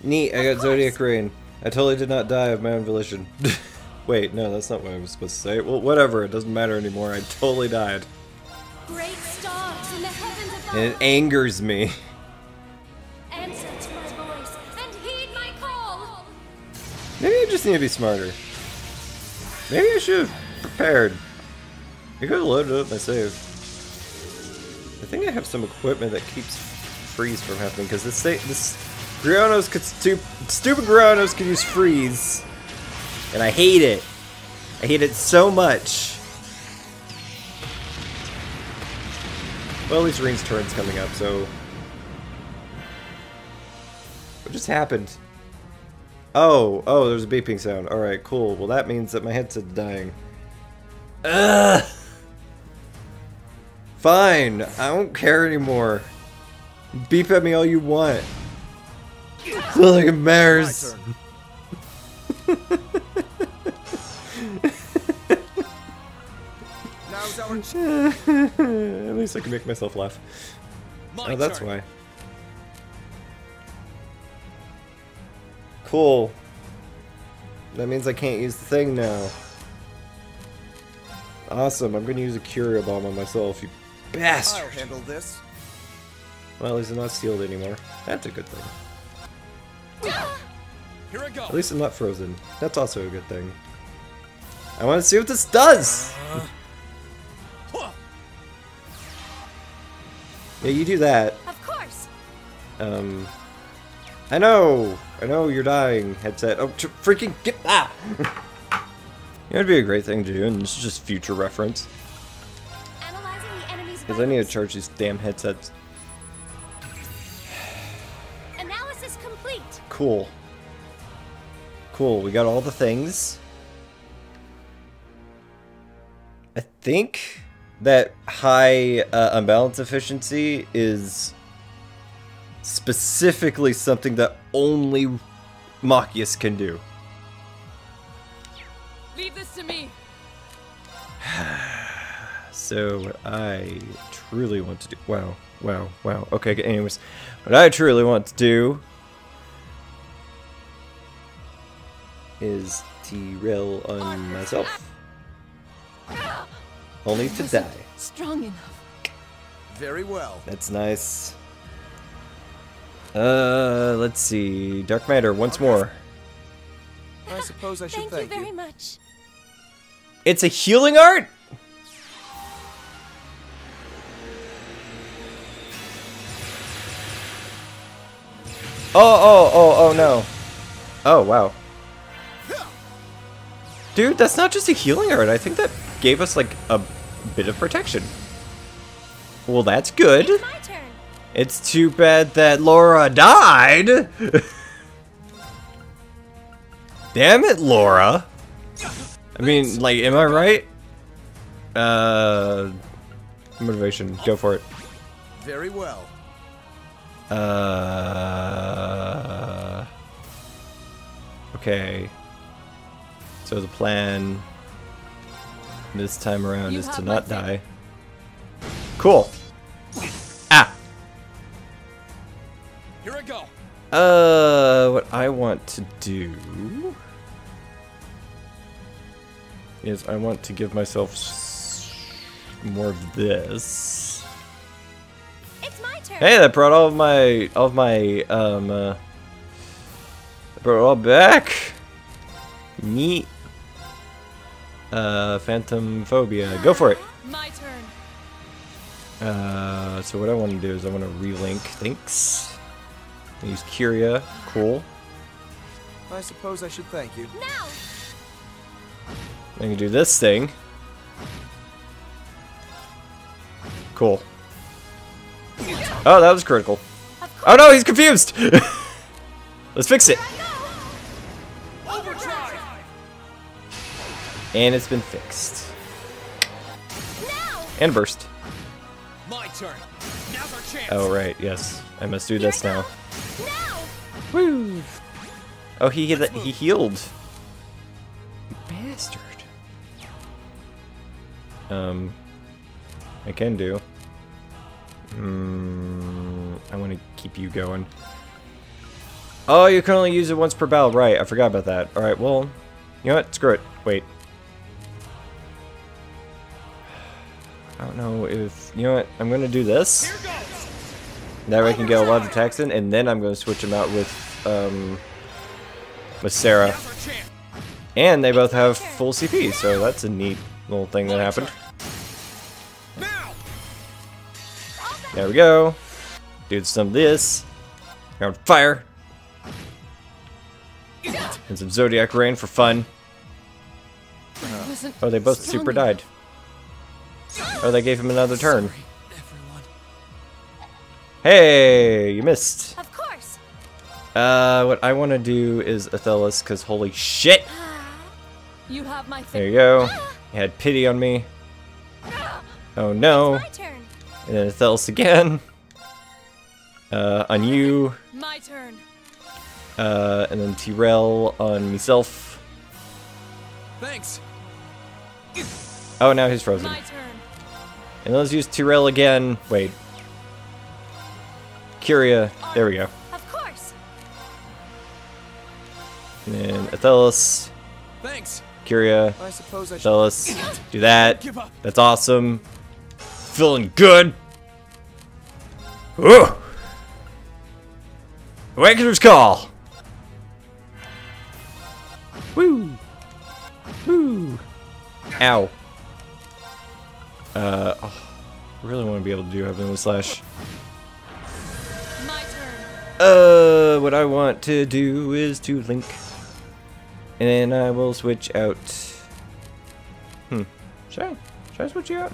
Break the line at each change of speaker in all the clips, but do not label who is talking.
Neat, I got Zodiac Rain. I totally did not die of my own volition. Wait, no, that's not what I was supposed to say. Well, whatever, it doesn't matter anymore. I totally died.
Great stars in the heavens above.
And it angers me.
Answer to my voice and heed my call.
Maybe I just need to be smarter. Maybe I should have prepared. I could have loaded up my save. I think I have some equipment that keeps freeze from happening because this Grionos could stupid Grionos could use freeze, and I hate it. I hate it so much. Well, at least Rean's turn's coming up, so what just happened? Oh, there's a beeping sound. All right, cool. Well, that means that my headset's dying. Ugh. Fine, I don't care anymore. Beep at me all you want. It's not like it matters. At least I can make myself laugh. Oh, that's why. Cool. That means I can't use the thing now. Awesome, I'm gonna use a Curio Bomb on myself, you bastard!
I'll handle this.
Well, at least I'm not sealed anymore. That's a good thing.
Here I go.
At least I'm not frozen. That's also a good thing. I want to see what this does! Yeah, you do that.
Of course.
I know you're dying, headset. Oh, freaking get ah! It'd be a great thing to do, and this is just future reference.
Analyzing the enemy's
Because I need to charge these damn headsets.
Analysis complete.
Cool. Cool, we got all the things. I think that high unbalance efficiency is specifically something that only Machias can do.
Leave this to me.
So what I truly want to do, wow. Okay, anyways, what I truly want to do is derail on myself, only to die.
Strong enough.
Very well.
That's nice. Let's see, Dark Matter once more.
I suppose I should thank
you very much.
It's a healing art? Oh no. Oh, wow. Dude, that's not just a healing art. I think that gave us, like, a bit of protection. Well, that's good.
It's my turn.
It's too bad that Laura died. Damn it, Laura. I mean, like, am I right? Motivation, go for it.
Very well.
Okay. So the plan this time around is to not die. Cool. Ah.
Here I go.
What I want to do is I want to give myself more of this.
It's my turn.
Hey, that brought all of my brought it all back. Neat. Phantom Phobia. Go for it.
My turn.
So what I want to do is I want to relink. Thanks. Use Curia. Cool.
I suppose I should thank you.
Now.
I can do this thing. Cool. Oh, that was critical. Oh no, he's confused! Let's fix it.
Overdrive.
And it's been fixed.
Now.
And burst.
My turn. Now's our chance.
Oh right, yes. I must do this now.
Now.
Woo! Oh, he healed. You bastard. I can do. I want to keep you going. Oh, you can only use it once per battle. Right, I forgot about that. Alright, well, you know what? Screw it. Wait. I don't know if... You know what? I'm going to do this. That way I can get a lot of attacks in, and then I'm going to switch them out with Sarah. And they both have full CP, so that's a neat little thing that happened. There we go. Do some of this. You're on fire. And some Zodiac Rain for fun. Oh, they both super died. Oh, they gave him another turn. Hey, you missed.
Of course.
What I want to do is Athelis, because holy shit.
You have my
There you go. You had pity on me. Oh no.
My turn.
And then Athelis again. On you.
My turn.
And then Tyrell on myself.
Thanks.
Oh, now he's frozen.
My turn.
And let's use Tyrell again. Wait. Curia. There we go.
Of course.
And then Athelis.
Thanks.
Curia.
I suppose I should.
Athelis. Do that.
Give up.
That's awesome. Feeling good. Ooh. Awakener's Call. Woo. Woo. Ow. Oh, I really want to be able to do Heavenly Slash.
My turn.
What I want to do is to link. And then I will switch out. Should I switch you out?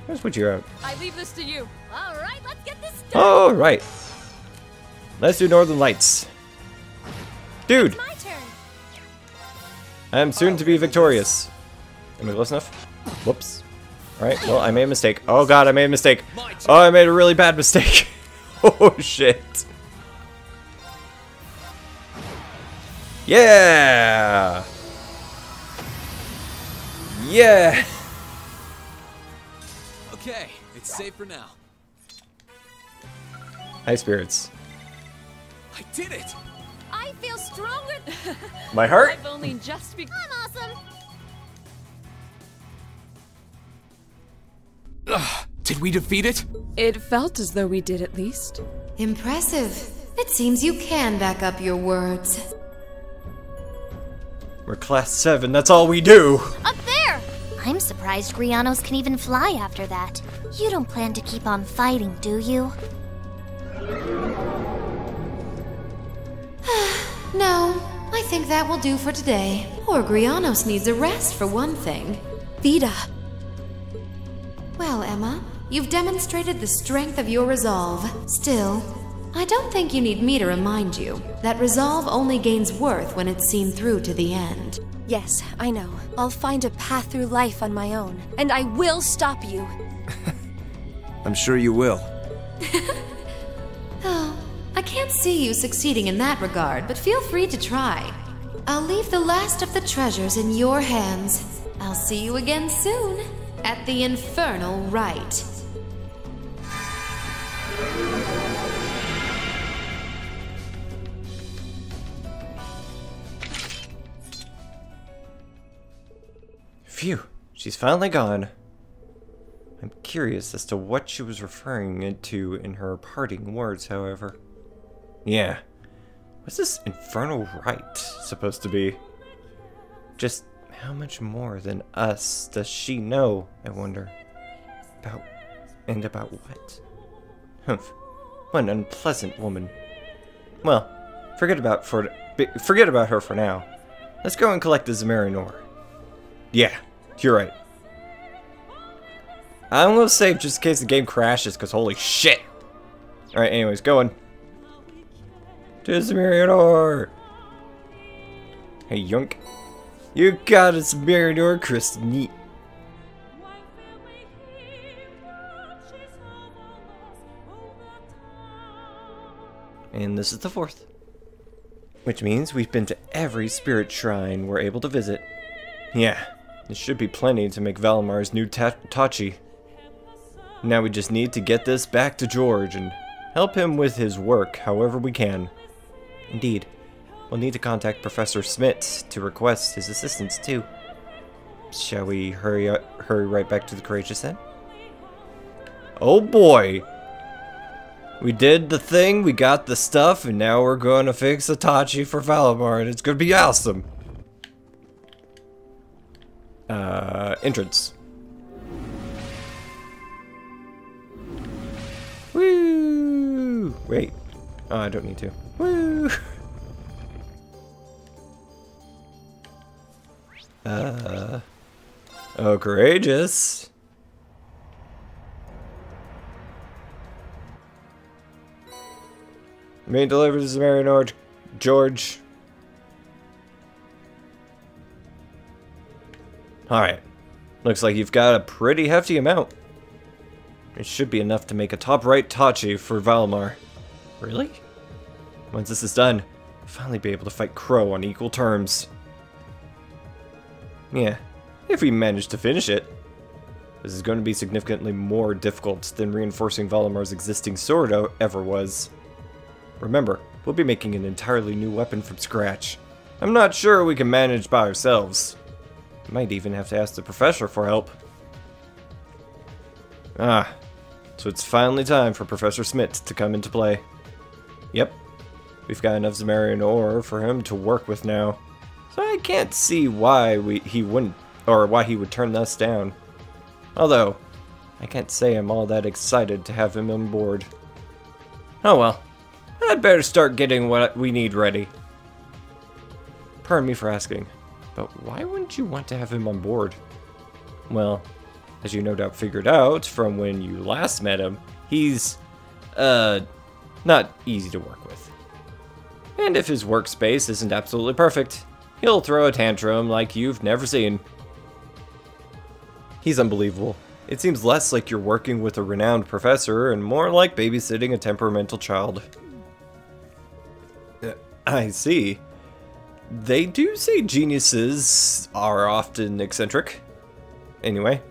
I'll switch you out.
I leave this to you. All right, let's get this done.
Alright. Let's do Northern Lights. Dude,
My turn.
I'm soon to be victorious. Am I close enough? Whoops. Alright, well, I made a mistake. Oh god, I made a mistake. Oh, I made a really bad mistake. Oh shit. Yeah! Yeah!
Okay, it's safe for now.
High spirits.
I did it.
I feel stronger.
My heart?
I've only just begun. I'm awesome.
Did we defeat it?
It felt as though we did at least.
Impressive. It seems you can back up your words.
We're class 7, that's all we do!
Up there.
I'm surprised Grianos can even fly after that. You don't plan to keep on fighting, do you?
No, I think that will do for today. Poor Grianos needs a rest for one thing.
Vida.
Well, Emma, you've demonstrated the strength of your resolve. Still, I don't think you need me to remind you that resolve only gains worth when it's seen through to the end.
Yes, I know. I'll find a path through life on my own, and I will stop you.
I'm sure you will.
Oh, I can't see you succeeding in that regard, but feel free to try. I'll leave the last of the treasures in your hands. I'll see you again soon, at the Infernal Rite.
Phew, she's finally gone. I'm curious as to what she was referring to in her parting words, however. Yeah. What's this infernal rite supposed to be? Just how much more than us does she know, I wonder? About what? Humph. What an unpleasant woman. Well, forget about her for now. Let's go and collect the Zemarian ore. Yeah, you're right. I'm gonna save just in case the game crashes, because holy shit! Alright, anyways, going. To the Zemarian ore! Hey, Yunk. You got a Zemarian ore, Chris. Neat. And this is the 4th. Which means we've been to every spirit shrine we're able to visit. Yeah, this should be plenty to make Valamar's new Tachi. Now we just need to get this back to George and help him with his work however we can. Indeed. We'll need to contact Professor Smith to request his assistance, too. Shall we hurry right back to the Courageous then? Oh boy! We did the thing, we got the stuff, and now we're going to fix Itachi for Valimar, and it's going to be awesome! Entrance. Woo! Wait. Oh, I don't need to. Woo! Oh, Courageous. Being delivered to Marion George. Alright. Looks like you've got a pretty hefty amount. It should be enough to make a top right Tachi for Valimar. Really? Once this is done, I'll finally be able to fight Crow on equal terms. Yeah, if we manage to finish it. This is going to be significantly more difficult than reinforcing Valimar's existing sword ever was. Remember, we'll be making an entirely new weapon from scratch. I'm not sure we can manage by ourselves. Might even have to ask the professor for help. Ah, so it's finally time for Professor Smith to come into play. Yep, we've got enough Zamarian ore for him to work with now. So I can't see why he would turn us down. Although, I can't say I'm all that excited to have him on board. Oh well, I'd better start getting what we need ready. Pardon me for asking, but why wouldn't you want to have him on board? Well, as you no doubt figured out from when you last met him, he's, not easy to work with. And if his workspace isn't absolutely perfect, he'll throw a tantrum like you've never seen. He's unbelievable. It seems less like you're working with a renowned professor and more like babysitting a temperamental child. I see. They do say geniuses are often eccentric. Anyway,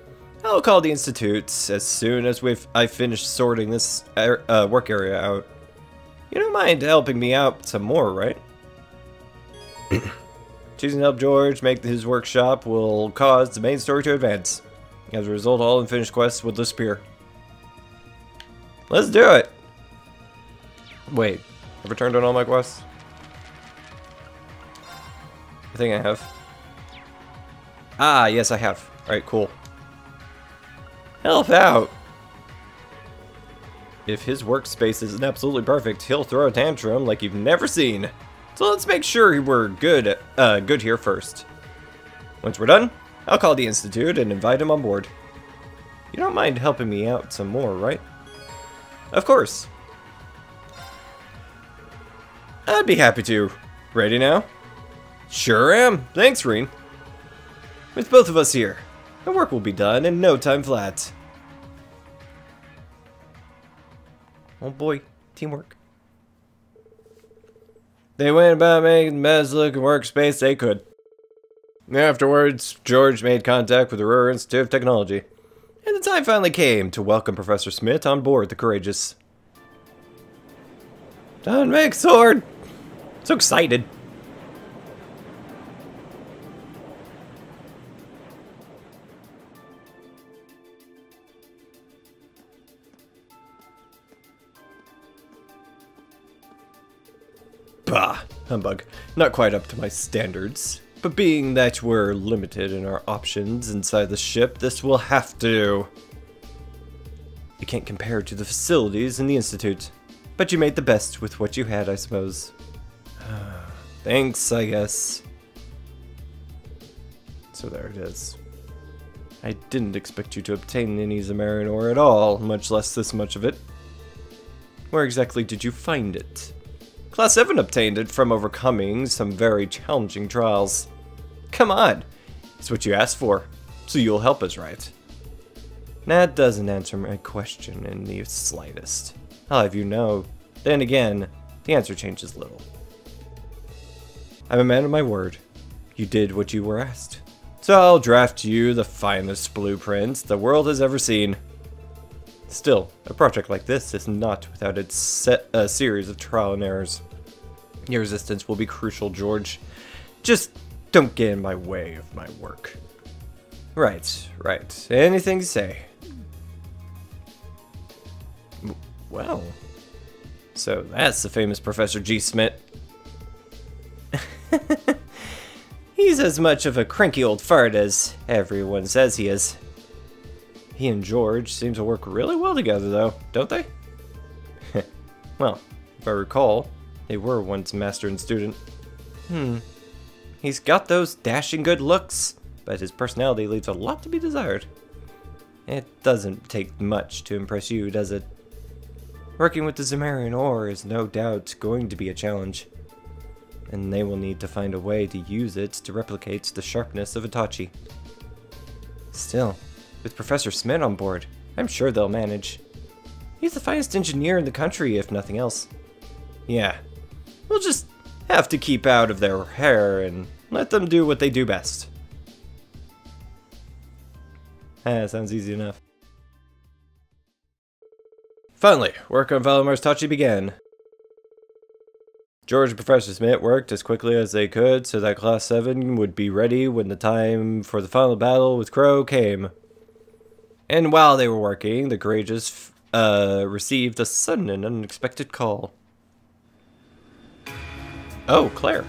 I'll call the Institute as soon as I finish sorting this work area out. You don't mind helping me out some more, right? Choosing to help George make his workshop will cause the main story to advance. As a result, all unfinished quests will disappear. Let's do it! Wait, have I turned on all my quests? I think I have. Ah, yes I have. Alright, cool. Help out! If his workspace isn't absolutely perfect, he'll throw a tantrum like you've never seen. So let's make sure we're good here first. Once we're done, I'll call the Institute and invite him on board. You don't mind helping me out some more, right? Of course. I'd be happy to. Ready now? Sure am. Thanks, Rean. With both of us here, the work will be done in no time flat. Oh boy, teamwork. They went about making the best looking workspace they could. Afterwards, George made contact with the Ruhr Institute of Technology, and the time finally came to welcome Professor Smith on board the Courageous. Don't make sword! So excited! Bah, humbug. Not quite up to my standards. But being that we're limited in our options inside the ship, this will have to do. You can't compare to the facilities in the Institute, but you made the best with what you had, I suppose. Thanks, I guess. So there it is. I didn't expect you to obtain any Zamarian ore at all, much less this much of it. Where exactly did you find it? Class 7 obtained it from overcoming some very challenging trials. Come on, it's what you asked for, so you'll help us, right? That doesn't answer my question in the slightest. I'll have you know. Then again, the answer changes little. I'm a man of my word. You did what you were asked. So I'll draft you the finest blueprints the world has ever seen. Still, a project like this is not without its series of trial and errors. Your resistance will be crucial, George. Just don't get in my way of my work. Right. Anything to say? Well, so that's the famous Professor G. Smith. He's as much of a cranky old fart as everyone says he is. He and George seem to work really well together, though, don't they? Well, if I recall, they were once master and student. He's got those dashing good looks, but his personality leaves a lot to be desired. It doesn't take much to impress you, does it? Working with the Zemarian ore is no doubt going to be a challenge, and they will need to find a way to use it to replicate the sharpness of Itachi. Still, with Professor Smith on board, I'm sure they'll manage. He's the finest engineer in the country, if nothing else. Yeah, we'll just have to keep out of their hair and let them do what they do best. Sounds easy enough. Finally, work on Valomar's Tachi began. George and Professor Smith worked as quickly as they could so that Class 7 would be ready when the time for the final battle with Crow came. And while they were working, the Courageous received a sudden and unexpected call. Oh, Claire.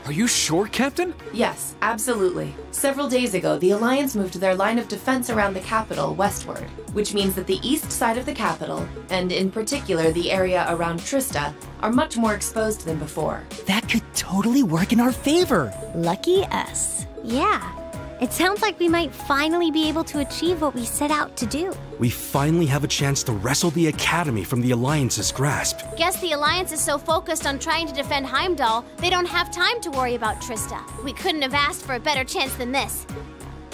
Are you sure, Captain?
Yes, absolutely. Several days ago, the Alliance moved their line of defense around the capital westward, which means that the east side of the capital, and in particular the area around Trista, are much more exposed than before.
That could totally work in our favor.
Lucky us. Yeah. It sounds like we might finally be able to achieve what we set out to do.
We finally have a chance to wrestle the Academy from the Alliance's grasp.
Guess the Alliance is so focused on trying to defend Heimdall, they don't have time to worry about Trista. We couldn't have asked for a better chance than this.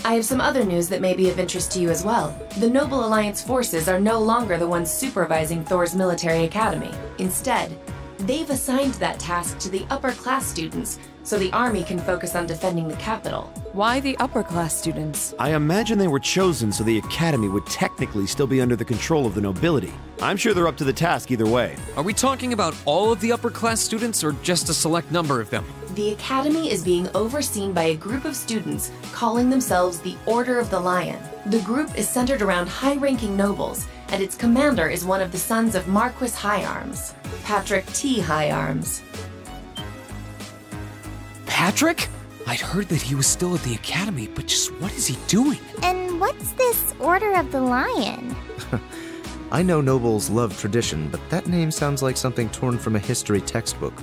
I have some other news that may be of interest to you as well. The Noble Alliance forces are no longer the ones supervising Thor's military academy. Instead, they've assigned that task to the upper class students, so the army can focus on defending the capital.
Why the upper class students?
I imagine they were chosen so the Academy would technically still be under the control of the nobility. I'm sure they're up to the task either way.
Are we talking about all of the upper class students or just a select number of them?
The Academy is being overseen by a group of students calling themselves the Order of the Lion. The group is centered around high-ranking nobles, and its commander is one of the sons of Marquis Higharms, Patrick T. Higharms.
Patrick? I'd heard that he was still at the Academy, but just what is he doing?
And what's this Order of the Lion?
I know nobles love tradition, but that name sounds like something torn from a history textbook.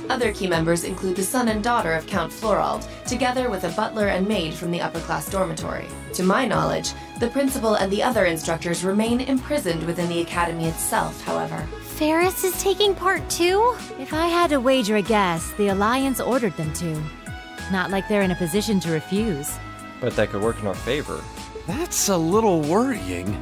Other key members include the son and daughter of Count Florald, together with a butler and maid from the upper-class dormitory. To my knowledge, the principal and the other instructors remain imprisoned within the academy itself, however.
Ferris is taking part too?
If I had to wager a guess, the Alliance ordered them to. Not like they're in a position to refuse.
But that could work in our favor.
That's a little worrying.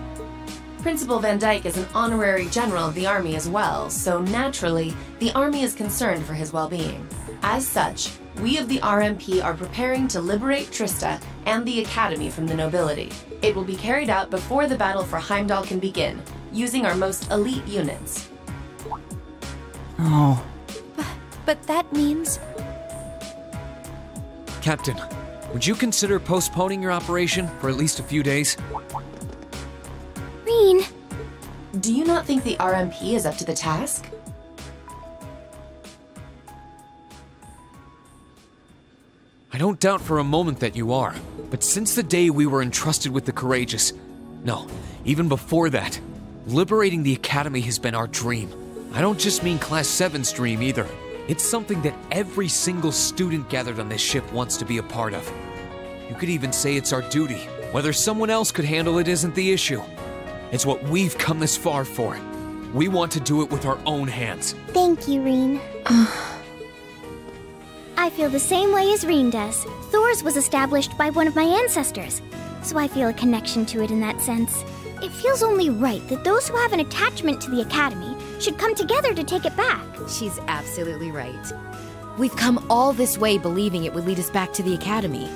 Principal Van Dyke is an honorary general of the army as well, so naturally, the army is concerned for his well-being. As such, we of the RMP are preparing to liberate Trista and the Academy from the nobility. It will be carried out before the battle for Heimdall can begin, using our most elite units.
Oh.
But that means...
Captain, would you consider postponing your operation for at least a few days?
Rean!
Do you not think the RMP is up to the task?
I don't doubt for a moment that you are, but since the day we were entrusted with the Courageous, no, even before that, liberating the Academy has been our dream. I don't just mean Class 7's dream either. It's something that every single student gathered on this ship wants to be a part of. You could even say it's our duty. Whether someone else could handle it isn't the issue. It's what we've come this far for. We want to do it with our own hands.
Thank you, Rean. I feel the same way as Rean does. Thor's was established by one of my ancestors, so I feel a connection to it in that sense. It feels only right that those who have an attachment to the Academy should come together to take it back.
She's absolutely right. We've come all this way believing it would lead us back to the Academy.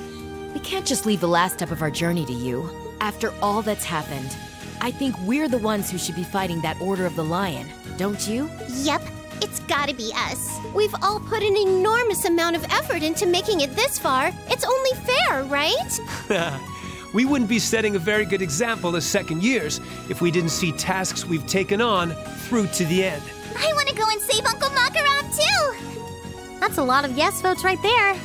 We can't just leave the last step of our journey to you. After all that's happened, I think we're the ones who should be fighting that Order of the Lion. don't you?
Yep, it's gotta be us.
We've all put an enormous amount of effort into making it this far. It's only fair, right?
We wouldn't be setting a very good example as second years if we didn't see tasks we've taken on through to the end.
I want to go and save Uncle Makaram too!
That's a lot of yes votes right there.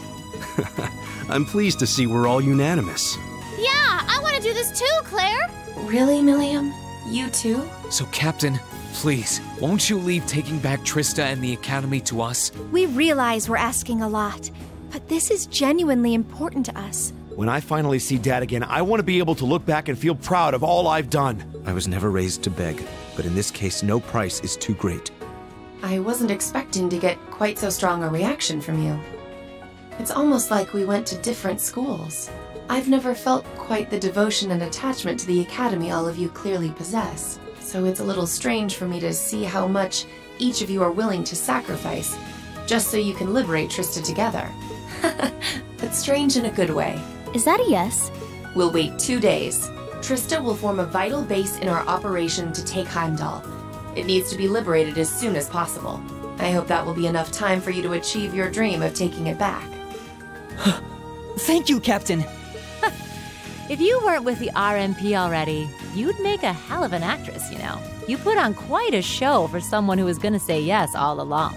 I'm pleased to see we're all unanimous.
Yeah, I want to do this too, Claire.
Really, Milliam? You too?
So, Captain, please, won't you leave taking back Trista and the Academy to us?
We realize we're asking a lot, but this is genuinely important to us.
When I finally see Dad again, I want to be able to look back and feel proud of all I've done.
I was never raised to beg, but in this case, no price is too great.
I wasn't expecting to get quite so strong a reaction from you. It's almost like we went to different schools. I've never felt quite the devotion and attachment to the Academy all of you clearly possess, so it's a little strange for me to see how much each of you are willing to sacrifice, just so you can liberate Trista together. But strange in a good way.
Is that a yes?
We'll wait 2 days. Trista will form a vital base in our operation to take Heimdall. It needs to be liberated as soon as possible. I hope that will be enough time for you to achieve your dream of taking it back.
Thank you, Captain.
If you weren't with the RMP already, you'd make a hell of an actress, you know. You put on quite a show for someone who was gonna say yes all along.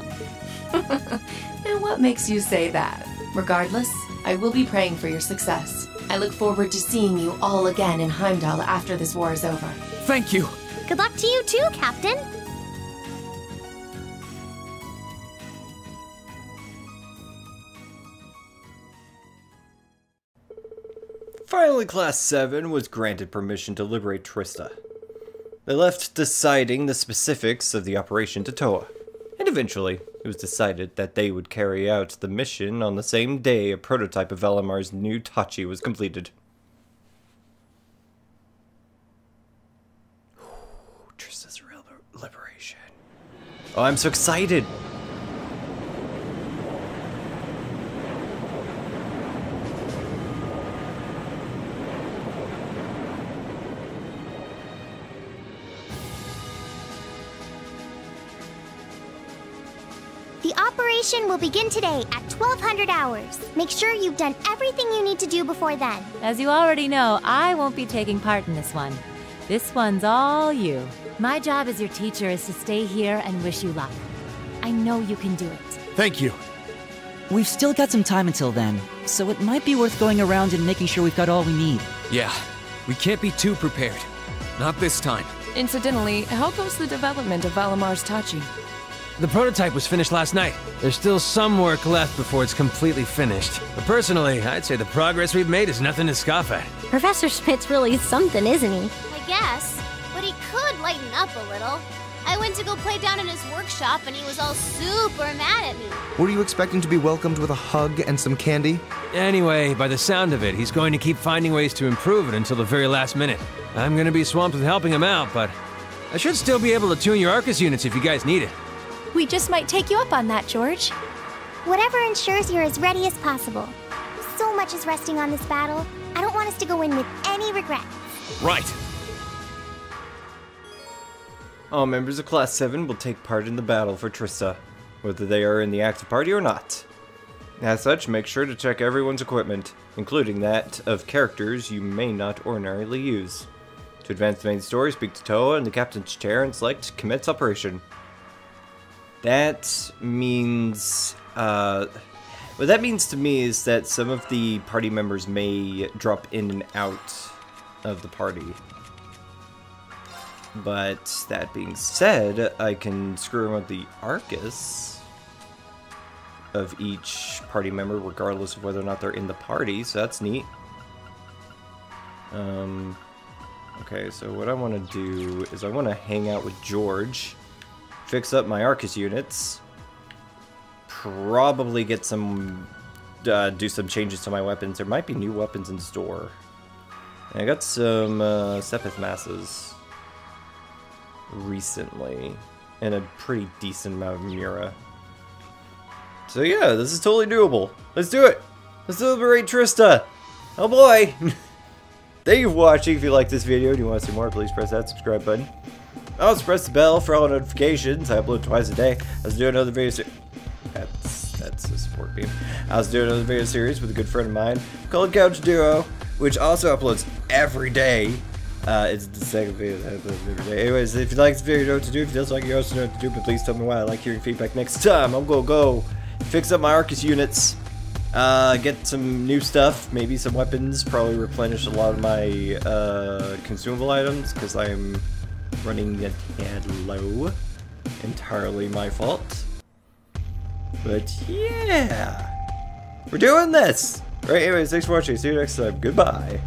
And what makes you say that? Regardless, I will be praying for your success. I look forward to seeing you all again in Heimdall after this war is over.
Thank you.
Good luck to you too, Captain.
Finally, Class 7 was granted permission to liberate Trista. They left deciding the specifics of the operation to Toa, and eventually it was decided that they would carry out the mission on the same day a prototype of Elimar's new Tachi was completed. Trista's real liberation. Oh, I'm so excited!
The operation will begin today at 1200 hours. Make sure you've done everything you need to do before then.
As you already know, I won't be taking part in this one. This one's all you. My job as your teacher is to stay here and wish you luck. I know you can do it.
Thank you.
We've still got some time until then, so it might be worth going around and making sure we've got all we need.
Yeah, we can't be too prepared. Not this time.
Incidentally, how goes the development of Valamar's Tachi?
The prototype was finished last night. There's still some work left before it's completely finished. But personally, I'd say the progress we've made is nothing to scoff at.
Professor Schmidt's really something, isn't he? I guess, but he could lighten up a little. I went to go play down in his workshop and he was all super mad at me.
Were you expecting to be welcomed with a hug and some candy?
Anyway, by the sound of it, he's going to keep finding ways to improve it until the very last minute. I'm going to be swamped with helping him out, but I should still be able to tune your Arcus units if you guys need it.
We just might take you up on that, George.
Whatever ensures you're as ready as possible. So much is resting on this battle. I don't want us to go in with any regrets.
Right.
All members of Class 7 will take part in the battle for Trista, whether they are in the active party or not. As such, make sure to check everyone's equipment, including that of characters you may not ordinarily use. To advance the main story, speak to Toa in the captain's chair and select Commence Operation. That means, what that means to me is that some of the party members may drop in and out of the party. But that being said, I can screw around with the Arcus of each party member regardless of whether or not they're in the party, so that's neat. Okay, so what I want to do is I want to hang out with George, fix up my Arcus units, probably get some, do some changes to my weapons. There might be new weapons in store. And I got some Sepith masses recently, and a pretty decent amount of Mura. So yeah, this is totally doable. Let's do it! Let's liberate Trista! Oh boy! Thank you for watching. If you like this video and you want to see more, please press that subscribe button. Also press the bell for all notifications. I upload twice a day. I was doing another video that's a support beam. I was doing another video series with a good friend of mine called Couch Duo, which also uploads every day. It's the second video that I upload every day. Anyways, if you like this video, you know what to do. If you don't like it, you also know what to do. But please tell me why. I like hearing feedback. Next time, I'm gonna go fix up my Arcus units, get some new stuff, maybe some weapons, probably replenish a lot of my consumable items because I am running a tad low. Entirely my fault. But yeah, we're doing this! Right, anyways, thanks for watching. See you next time. Goodbye.